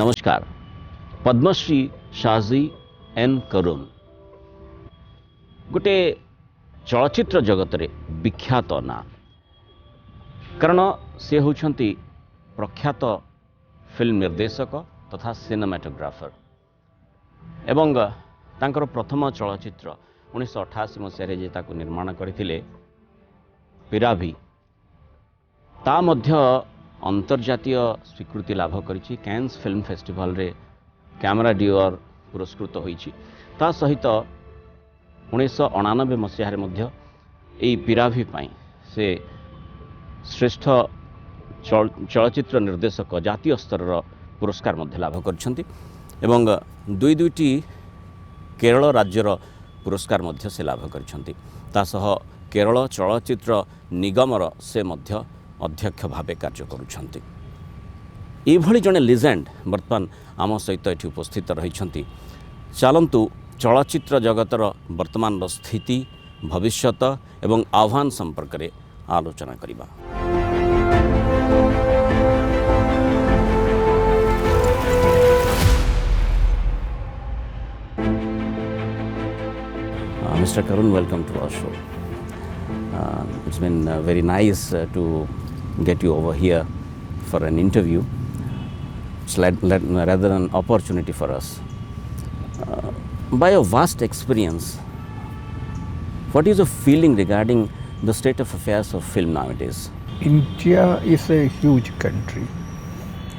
नमस्कार। पद्मश्री शाजी एन करुन गोटे चलचित्र जगत रे विख्यात ना, कारण से होउछंती प्रख्यात फिल्म निर्देशक तथा सिनेमाटोग्राफर एवं तांकर प्रथम चलचित्र 1988 मसीह जे ताकू निर्माण करथिले पिराभी ता मध्य अंतर्जातीय स्वीकृति लाभ करिछि। कैन्स फिल्म फेस्टिवल रे कैमरा डियर पुरस्कृत होइछि। ता सहित 1999 मसीह मध्य एई पिराभी पाई से श्रेष्ठ चलचित्र निर्देशक जातीय स्तर पुरस्कार मध्य लाभ करछंती एवं दुईटी केरल राज्यर पुरस्कार मध्य से लाभ करछंती। ता सह केरल चलचित्र निगमर से मध्य अध्यक्ष भावे कार्य करुछंती। एभली जने लिजेंड वर्तमान आम सहित एठी उपस्थित रहिछंती। चलंतु चलचित्र जगतर वर्तमान स्थिति, भविष्यत एवं आह्वान संपर्क में आलोचना करिबा। Mr. Karun, welcome to our show. It's been very nice to get you over here for an interview. It's rather an opportunity for us. By your vast experience, what is your feeling regarding the state of affairs of film nowadays? India is a huge country,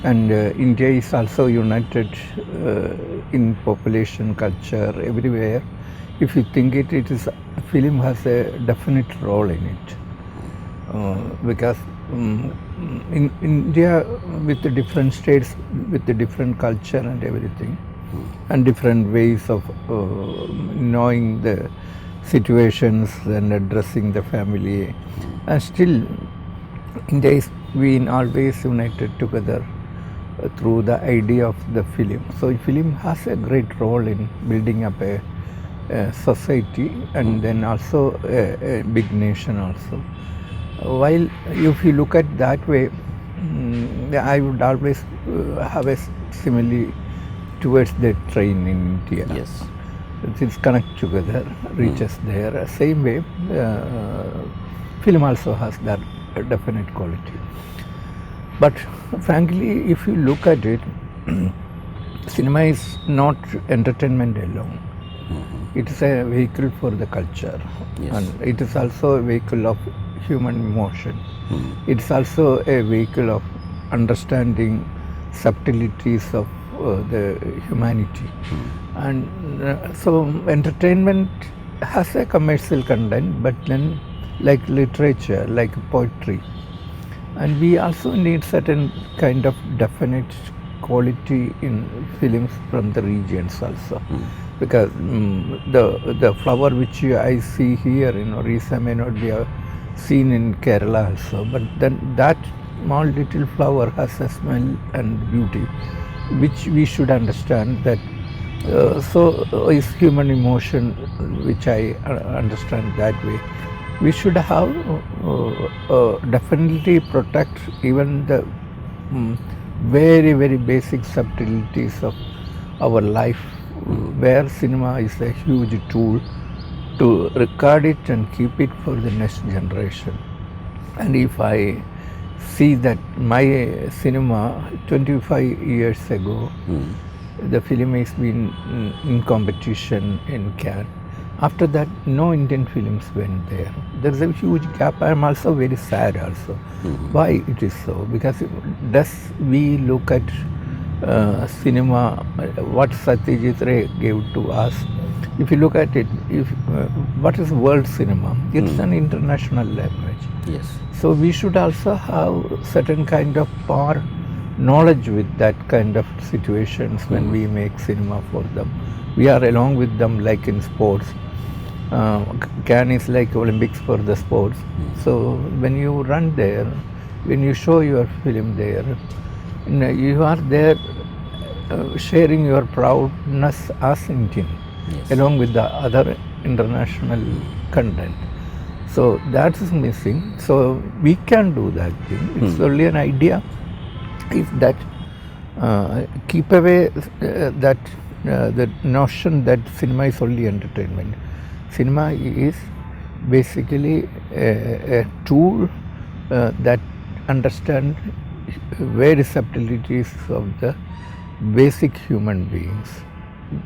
and India is also united in population, culture, everywhere. If you think it is film has a definite role in it, because in India with the different states, with the different culture and everything, and different ways of knowing the situations and addressing the family, and still India is been always united together through the idea of the film. So film has a great role in building up a society and then also a big nation also. While if you look at that way, I would always have a simile towards the train in India. Yes. It's connect together, reaches there. Same way, film also has that definite quality. But frankly, if you look at it, cinema is not entertainment alone. It is a vehicle for the culture, Yes. and it is also a vehicle of human emotion. It is also a vehicle of understanding subtleties of the humanity. And so entertainment has a commercial content, but then like literature, like poetry, and we also need certain kind of definite quality in films from the regions also. Because the flower which I see here in Odisha may not be seen in Kerala also, but then that small little flower has a smell and beauty which we should understand that so is human emotion, which I understand that way. We should have definitely protect even the very, very basic subtleties of our life, where cinema is a huge tool to record it and keep it for the next generation. And if I see that my cinema 25 years ago, the film has been in competition in Cannes. After that, no Indian films went there. There is a huge gap. I am also very sad also. Why it is so? Because thus we look at cinema, what Satyajit Ray gave to us. If you look at it, what is world cinema? It's an international language. Yes. So we should also have certain kind of power knowledge with that kind of situations when we make cinema for them. We are along with them like in sports. Cannes is like Olympics for the sports. So when you run there, when you show your film there, you are there sharing your proudness as Indian, Yes. along with the other international content. So that is missing. So we can do that thing. It's only an idea. If that keep away that the notion that cinema is only entertainment. Cinema is basically a tool that understand various subtleties of the basic human beings.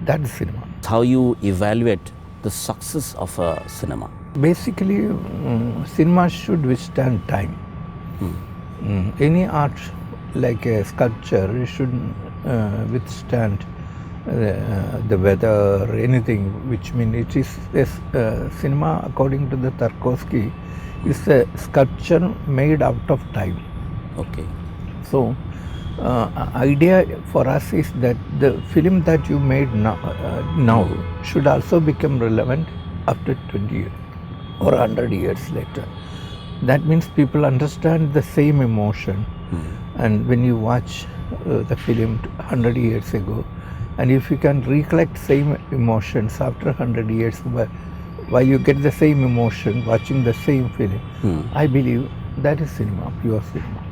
That's cinema. How you evaluate the success of a cinema? Basically, cinema should withstand time. Any art, like a sculpture, it should withstand the weather or anything, which means it is cinema, according to the Tarkovsky, is a sculpture made out of time. Okay. So, idea for us is that the film that you made now should also become relevant after 20 years or 100 years later. That means people understand the same emotion. And when you watch the film 100 years ago, and if you can recollect same emotions after 100 years, while you get the same emotion watching the same film, I believe that is cinema, pure cinema.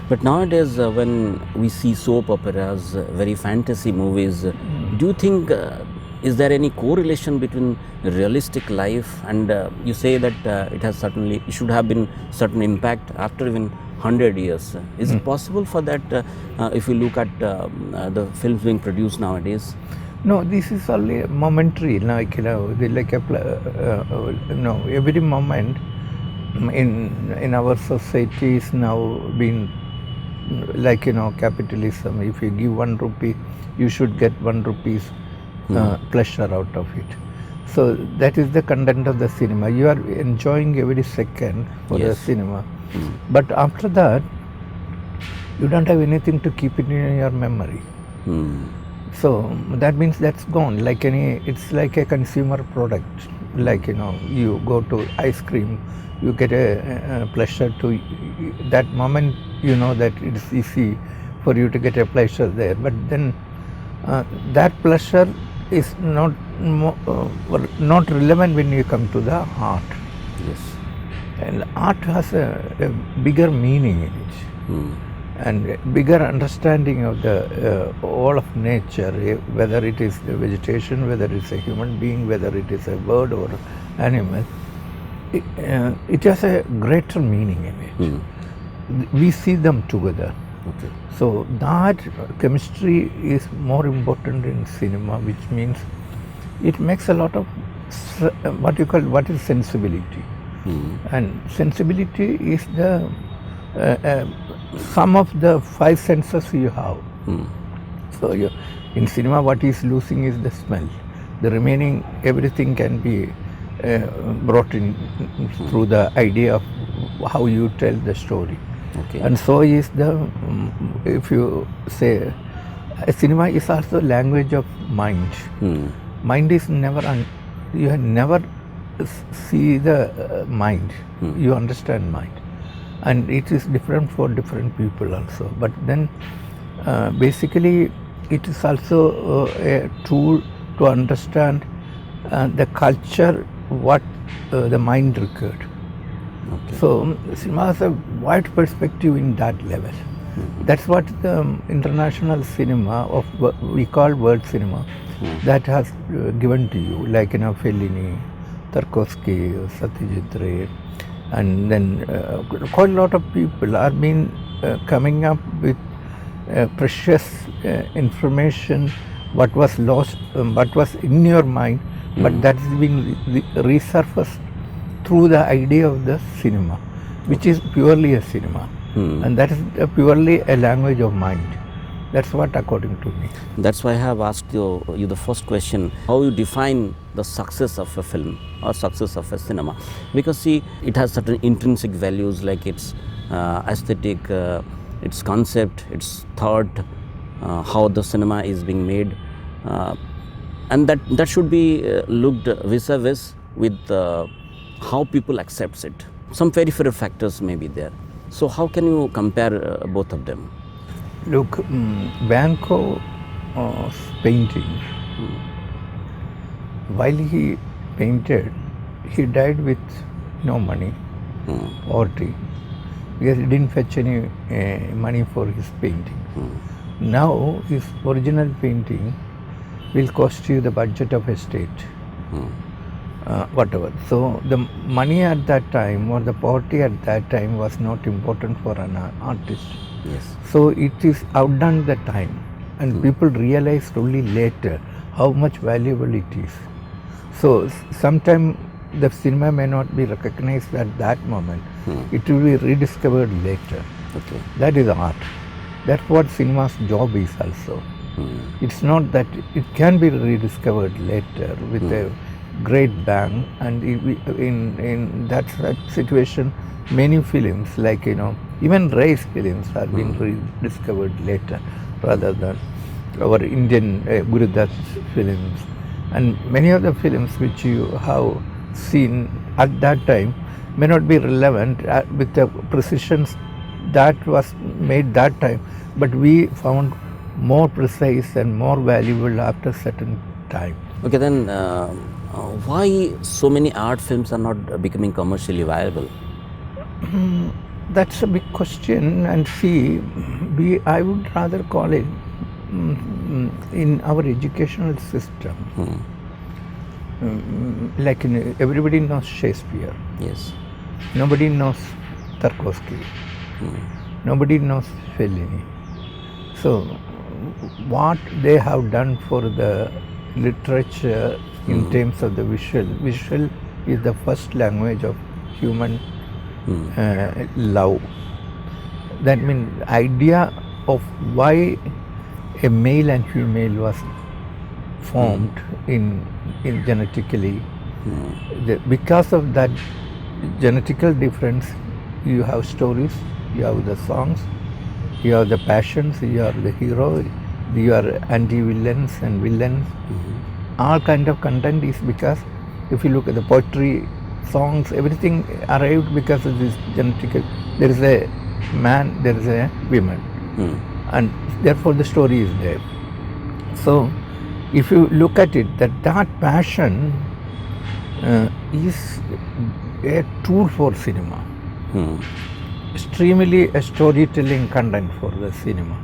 But nowadays, when we see soap operas, very fantasy movies, do you think is there any correlation between realistic life and you say that it should have been certain impact after even 100 years? Is it possible for that if you look at the films being produced nowadays? No, this is only momentary. Like every moment in our society is now being like capitalism. If you give 1 rupee, you should get 1 rupees pleasure out of it. So that is the content of the cinema. You are enjoying every second for the cinema, but after that, you don't have anything to keep it in your memory. So that means that's gone. It's like a consumer product. Like you go to ice cream, you get a pleasure to that moment. You know that it's easy for you to get a pleasure there, but then that pleasure is not relevant when you come to the art. Yes. And art has a bigger meaning in it, and a bigger understanding of the all of nature, whether it is the vegetation, whether it's a human being, whether it is a bird or animal. It has a greater meaning in it. We see them together. Okay. So that chemistry is more important in cinema, which means it makes a lot of what is sensibility. And sensibility is the sum of the 5 senses you have. So in cinema, what is losing is the smell. The remaining everything can be brought in through the idea of how you tell the story. Okay. And so is the, if you say, cinema is also language of mind. Mind is never, you never see the mind, you understand mind. And it is different for different people also. But then basically it is also a tool to understand the culture, what the mind required. Okay. So cinema has a wide perspective in that level. That's what the international cinema of we call world cinema that has given to you, like Fellini, Tarkovsky, Satyajit Ray, and then quite a lot of people are been coming up with precious information, what was lost, what was in your mind, but that is being resurfaced through the idea of the cinema, which is purely a cinema, and that is purely a language of mind. That's what according to me. That's why I have asked you the first question, how you define the success of a film or success of a cinema. Because see, it has certain intrinsic values like its aesthetic, its concept, its thought, how the cinema is being made, and that should be looked vis-a-vis with how people accepts it. Some peripheral factors may be there. So how can you compare both of them? Look, Van Gogh's painting, while he painted, he died with no money, poverty, because he didn't fetch any money for his painting. Now his original painting will cost you the budget of a state, whatever. So the money at that time or the poverty at that time was not important for an artist. Yes. So it is outdone the time, and people realized only later how much valuable it is. So sometimes the cinema may not be recognized at that moment. It will be rediscovered later. Okay. That is art. That's what cinema's job is also. It's not that it can be rediscovered later with a great bang, and in that situation, many films like even race films are being rediscovered later rather than our Indian Guru Dutt films, and many of the films which you have seen at that time may not be relevant with the precision that was made that time, but we found more precise and more valuable after certain time. Okay, then why so many art films are not becoming commercially viable? That's a big question, and see, I would rather call it in our educational system. Like everybody knows Shakespeare. Yes. Nobody knows Tarkovsky. Nobody knows Fellini. So what they have done for the literature in terms of the visual is the first language of human love. That means idea of why a male and female was formed in genetically. Because of that genetical difference, you have stories, you have the songs, you have the passions, you have the hero, you are anti-villains and villains. All kind of content is because if you look at the poetry, songs, everything arrived because of this genetical. There is a man, there is a woman, and therefore the story is there. So if you look at it, that passion is a tool for cinema. Extremely a storytelling content for the cinema.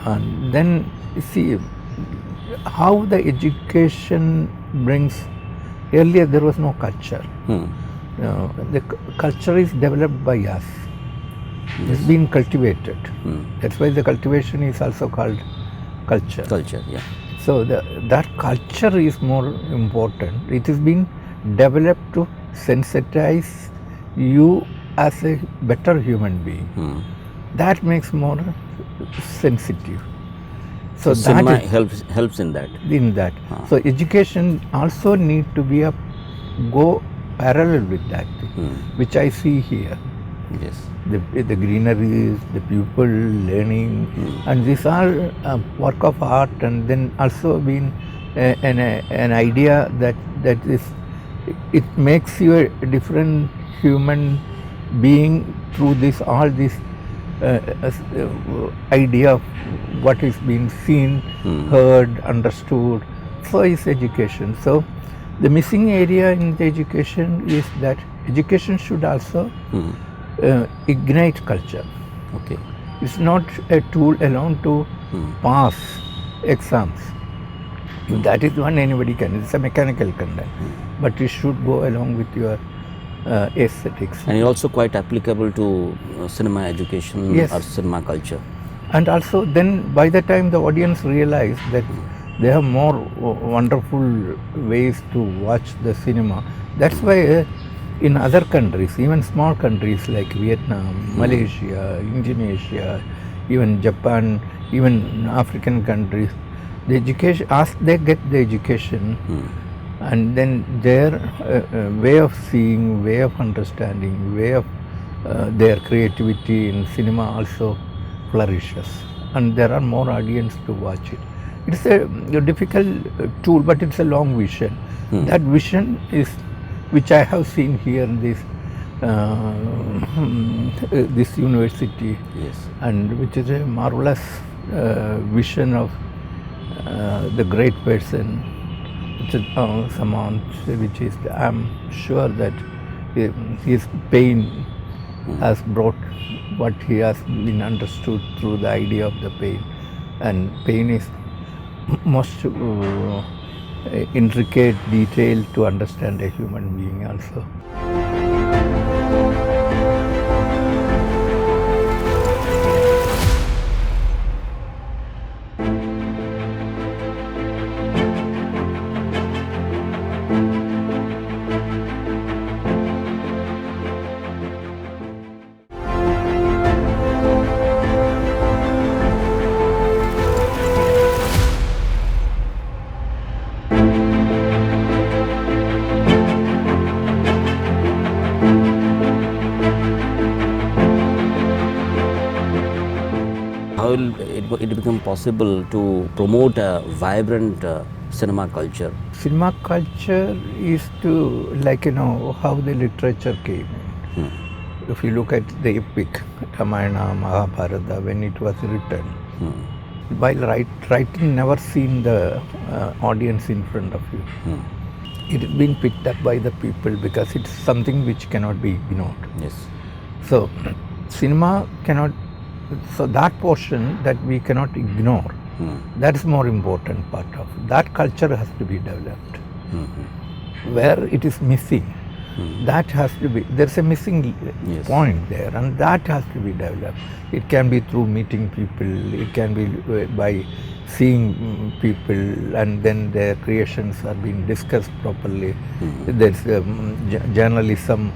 And then see how the education brings. Earlier there was no culture. The culture is developed by us. It's been cultivated. That's why the cultivation is also called culture. Culture, yeah. So that culture is more important. It has been developed to sensitize you as a better human being. That makes more sensitive. So cinema helps in that. So education also need to be go parallel with that, which I see here. Yes. The greeneries, the people learning, and these are work of art, and then also been an idea that is, it makes you a different human being through all this idea of what is being seen, heard, understood. So is education. So the missing area in the education is that education should also ignite culture. Okay. It's not a tool alone to pass exams. That is one anybody can. It's a mechanical content, but it should go along with your aesthetics. And also quite applicable to cinema education or cinema culture. And also then by the time the audience realize that they have more wonderful ways to watch the cinema. That's why in other countries, even small countries like Vietnam, Malaysia, Indonesia, even Japan, even African countries, the education, as they get the education, and then their way of seeing, way of understanding, way of their creativity in cinema also flourishes, and there are more audience to watch it. It's a difficult tool, but it's a long vision. That vision is, which I have seen here in this university, and which is a marvelous vision of the great person, Samant, which is, I'm sure that his pain has brought what he has been understood through the idea of the pain. and pain is most intricate detail to understand a human being also. How will it become possible to promote a vibrant cinema culture? Cinema culture is to, like, how the literature came. If you look at the epic, Ramayana, Mahabharata, when it was written, while writing never seen the audience in front of you. It has been picked up by the people because it's something which cannot be ignored. Yes. So, cinema cannot, so that portion that we cannot ignore, that is more important part of that culture has to be developed. Where it is missing, that has to be, there's a missing point there, and that has to be developed. It can be through meeting people, it can be by seeing people, and then their creations are being discussed properly. There's journalism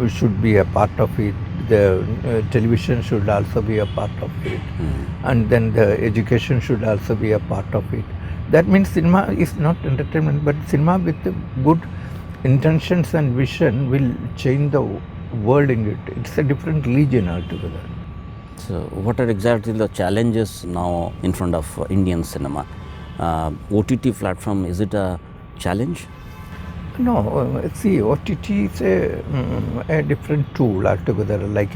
should be a part of it, the television should also be a part of it, and then the education should also be a part of it. That means cinema is not entertainment, but cinema with good intentions and vision will change the world in it. It's a different region altogether. So, what are exactly the challenges now in front of Indian cinema? OTT platform, is it a challenge? No, see, OTT is a different tool altogether. Like,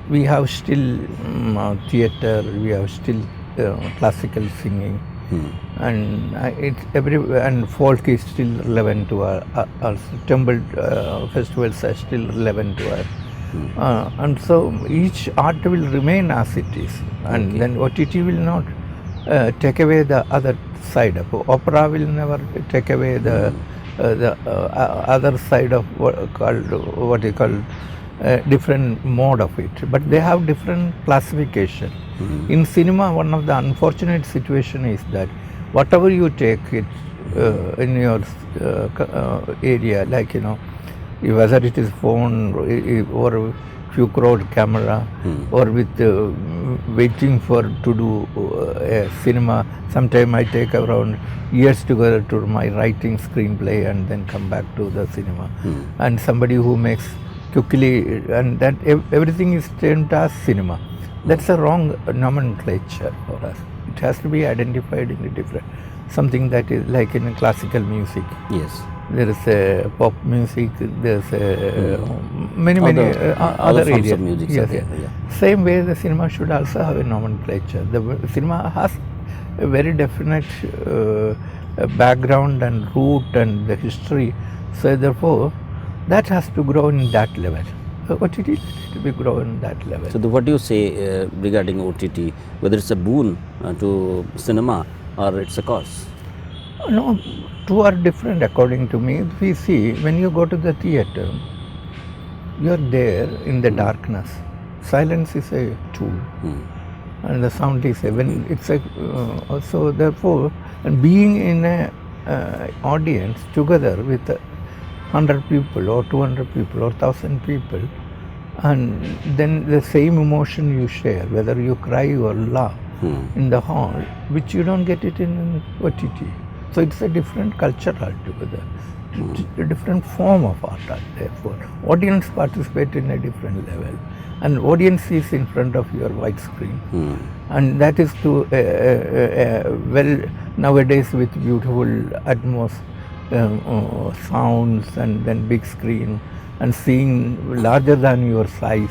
we have still theatre, we have still classical singing, and and folk is still relevant to us. Temple festivals are still relevant to us. And so each art will remain as it is, and then OTT will not take away the other side of opera, will never take away the other side of what you call different mode of it, but they have different classification. In cinema, one of the unfortunate situation is that whatever you take it in your area, like, whether it is phone or few crore camera, or with waiting to do a cinema. Sometime I take around years together to my writing screenplay and then come back to the cinema. And somebody who makes quickly, and that everything is termed as cinema. That's a wrong nomenclature for us. It has to be identified in a different, something that is like in classical music. Yes. There is a pop music, there's many other areas of music. Yes, Same way the cinema should also have a nomenclature. The cinema has a very definite background and root and the history. So therefore, that has to grow in that level. OTT has to be grown in that level. So what do you say regarding OTT? Whether it's a boon to cinema or it's a cause? No, two are different according to me. If we see, when you go to the theatre, you are there in the darkness. Silence is a tool, and the sound is when it's a. So therefore, and being in a audience together with 100 people or 200 people or 1,000 people, and then the same emotion you share, whether you cry or laugh in the hall, which you don't get it in OTT. So it's a different culture altogether, a different form of art. Therefore, audience participate in a different level, and audience is in front of your white screen, and that is to well nowadays with beautiful sounds and then big screen and seeing larger than your size,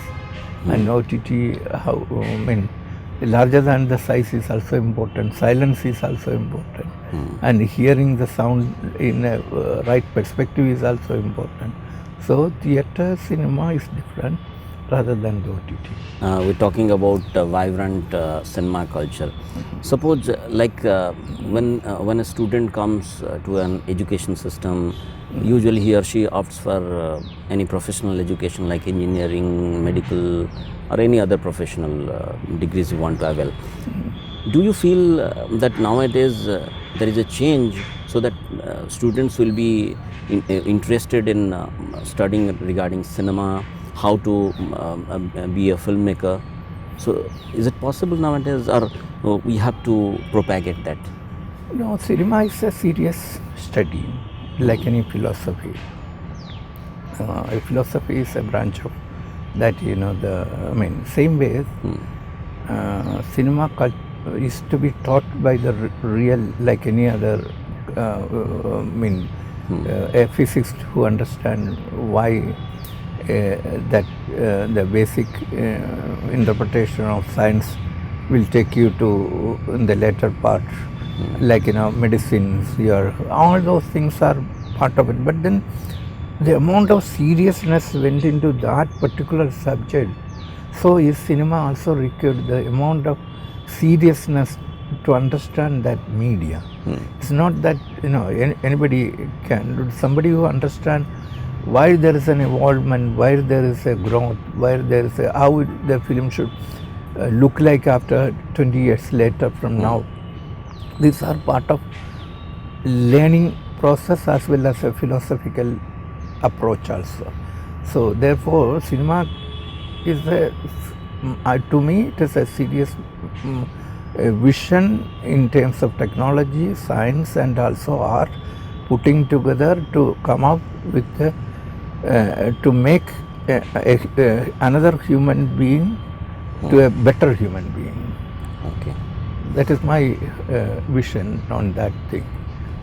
and OTT larger than the size is also important. Silence is also important. And hearing the sound in a right perspective is also important. So theatre, cinema is different. rather than the OTT. We're talking about vibrant cinema culture. Suppose when a student comes to an education system, usually he or she opts for any professional education like engineering, medical, or any other professional degrees you want to avail. Do you feel that nowadays there is a change so that students will be interested in studying regarding cinema, how to be a filmmaker? So is it possible nowadays, or we have to propagate that? No, cinema is a serious study, like any philosophy. A philosophy is a branch of that, same way, cinema is to be taught by the real, like any other, a physicist who understand why the basic interpretation of science will take you to in the later part, like medicines, all those things are part of it. But then the amount of seriousness went into that particular subject. So is cinema also required the amount of seriousness to understand that media. It's not that anybody can. Somebody who understands why there is an evolvement, why there is a growth, why there is how the film should look like after 20 years later from now. These are part of learning process as well as a philosophical approach also. So therefore cinema is to me it is a serious vision in terms of technology, science and also art, putting together to come up with to make another human being to a better human being. Okay. That is my vision on that thing.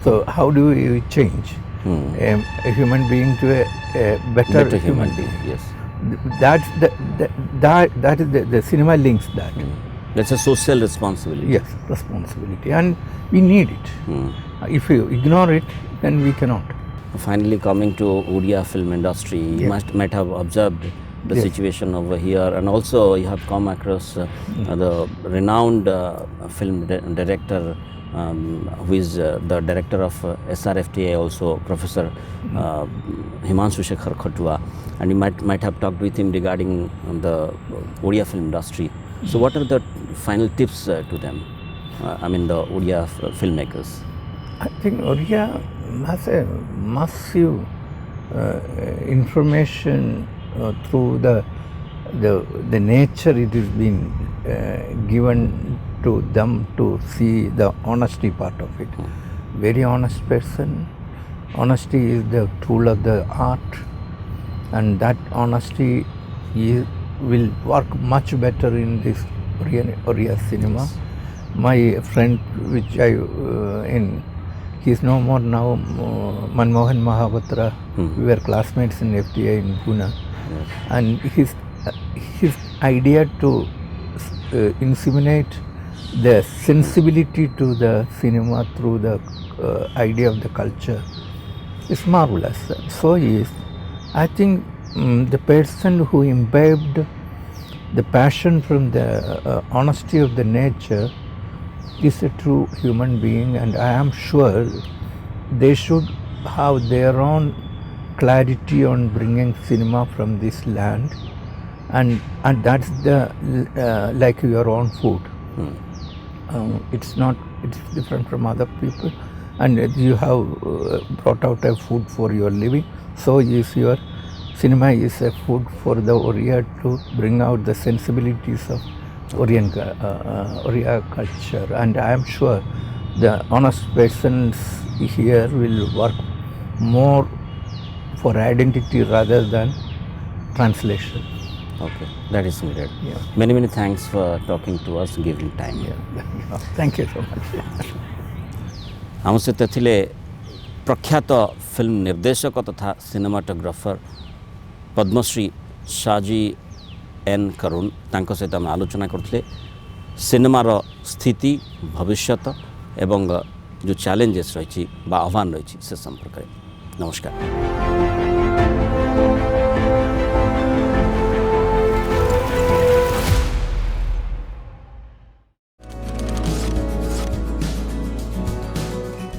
So how do we change a human being to a better human being? Yes. That's that is the cinema links that. That's a social responsibility. Yes, responsibility, and we need it. If you ignore it, then we cannot. Finally, coming to Odia film industry, you might have observed the situation over here, and also you have come across the renowned film director who is the director of SRFTA, also Professor Himanshu Shekhar Khatua, and you might have talked with him regarding the Odia film industry. So what are the final tips to them, the Odia filmmakers? I think Odia has a massive information through the nature it has been given to them to see the honesty part of it. Very honest person. Honesty is the tool of the art, and that honesty will work much better in this Odia cinema. My friend, which he is no more now, Manmohan Mahapatra, we were classmates in FTA in Pune, and his idea to inseminate the sensibility to the cinema through the idea of the culture is marvelous. So I think the person who imbibed the passion from the honesty of the nature is a true human being, and I am sure they should have their own clarity on bringing cinema from this land, and that's the like your own food. It's different from other people, and you have brought out a food for your living. So is your cinema is a food for the Odia to bring out the sensibilities of Odia culture, and I am sure the honest persons here will work more for identity rather than translation. Okay, that is needed. Yeah. Many thanks for talking to us, giving time. Yeah. Thank you so much. आम सहित थिले प्रख्यात film निर्देशक तथा cinematographer Padmashri Shaji N करुण तांको सहित आम आलोचना करथिले सिनेमार स्थिति भविष्यत एवं जो चैलेंजेस रही बा आह्वान रही से संपर्क में। नमस्कार।